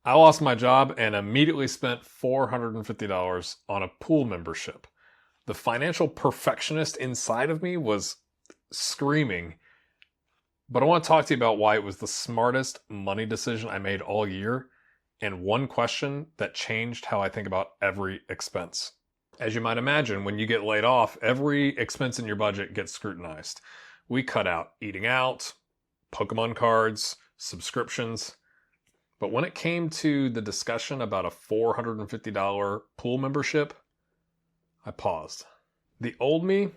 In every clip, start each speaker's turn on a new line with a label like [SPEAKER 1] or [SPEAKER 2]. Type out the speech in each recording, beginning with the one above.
[SPEAKER 1] I lost my job and immediately spent $450 on a pool membership. The financial perfectionist inside of me was screaming, but I want to talk to you about why it was the smartest money decision I made all year and one question that changed how I think about every expense. As you might imagine, when you get laid off, every expense in your budget gets scrutinized. We cut out eating out, Pokemon cards, subscriptions. But when it came to the discussion about a $450 pool membership, I paused. The old me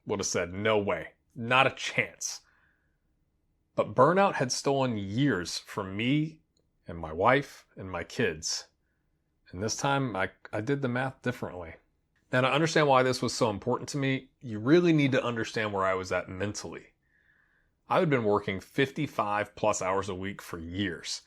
[SPEAKER 1] would have said, no way, not a chance. But burnout had stolen years from me and my wife and my kids. And this time I did the math differently. Now, to understand why this was so important to me, you really need to understand where I was at mentally. I had been working 55 plus hours a week for years.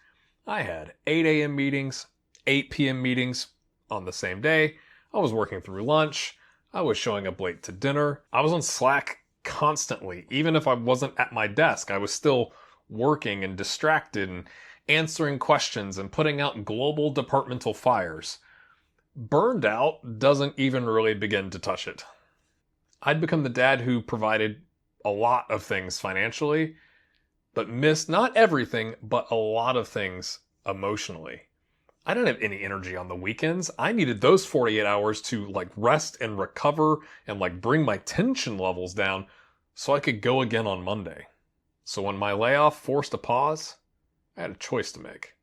[SPEAKER 1] I had 8 a.m. meetings, 8 p.m. meetings on the same day. I was working through lunch. I was showing up late to dinner. I was on Slack constantly. Even if I wasn't at my desk, I was still working and distracted and answering questions and putting out global departmental fires. Burned out doesn't even really begin to touch it. I'd become the dad who provided a lot of things financially, but missed not everything, but a lot of things emotionally. I didn't have any energy on the weekends. I needed those 48 hours to rest and recover and bring my tension levels down so I could go again on Monday. So when my layoff forced a pause, I had a choice to make.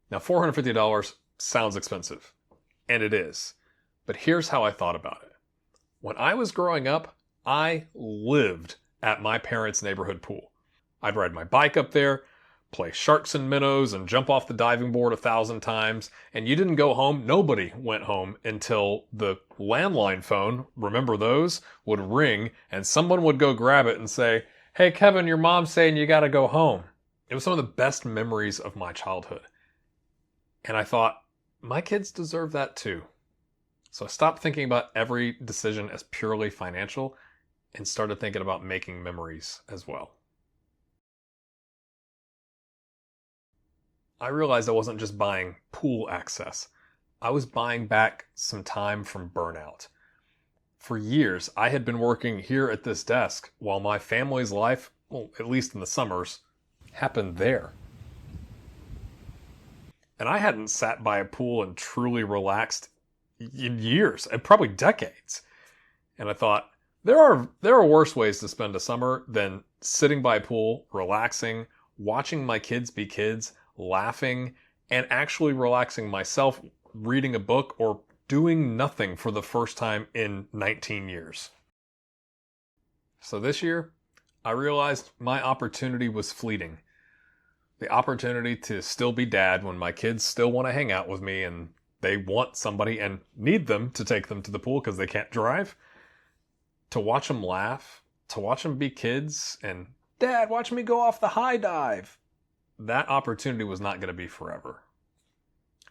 [SPEAKER 1] Now, $450 sounds expensive, and it is. But here's how I thought about it. When I was growing up, I lived at my parents' neighborhood pool. I'd ride my bike up there, play sharks and minnows, and jump off the diving board 1,000 times. And you didn't go home. Nobody went home until the landline phone, remember those, would ring and someone would go grab it and say, "Hey, Kevin, your mom's saying you gotta go home." It was some of the best memories of my childhood. And I thought, my kids deserve that too. So I stopped thinking about every decision as purely financial and started thinking about making memories as well. I realized I wasn't just buying pool access. I was buying back some time from burnout. For years, I had been working here at this desk while my family's life, well, at least in the summers, happened there. And I hadn't sat by a pool and truly relaxed in years, and probably decades. And I thought, there are worse ways to spend a summer than sitting by a pool, relaxing, watching my kids be kids, laughing, and actually relaxing myself, reading a book, or doing nothing for the first time in 19 years. So this year, I realized my opportunity was fleeting. The opportunity to still be dad when my kids still want to hang out with me and they want somebody and need them to take them to the pool because they can't drive. To watch them laugh, to watch them be kids, and "Dad, watch me go off the high dive." That opportunity was not going to be forever.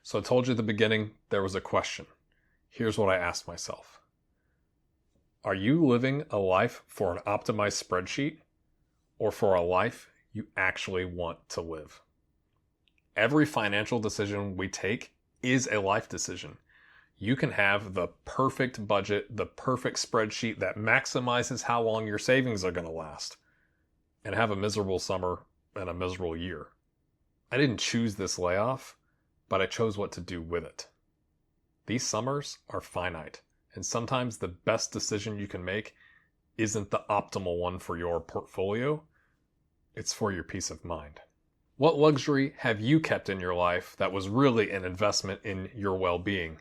[SPEAKER 1] So I told you at the beginning, there was a question. Here's what I asked myself. Are you living a life for an optimized spreadsheet or for a life you actually want to live? Every financial decision we take is a life decision. You can have the perfect budget, the perfect spreadsheet that maximizes how long your savings are going to last, and have a miserable summer and a miserable year. I didn't choose this layoff, but I chose what to do with it. These summers are finite, and sometimes the best decision you can make isn't the optimal one for your portfolio. It's for your peace of mind. What luxury have you kept in your life that was really an investment in your well-being?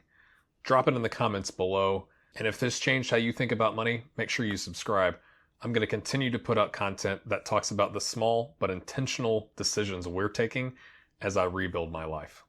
[SPEAKER 1] Drop it in the comments below. And if this changed how you think about money, make sure you subscribe. I'm going to continue to put out content that talks about the small but intentional decisions we're taking as I rebuild my life.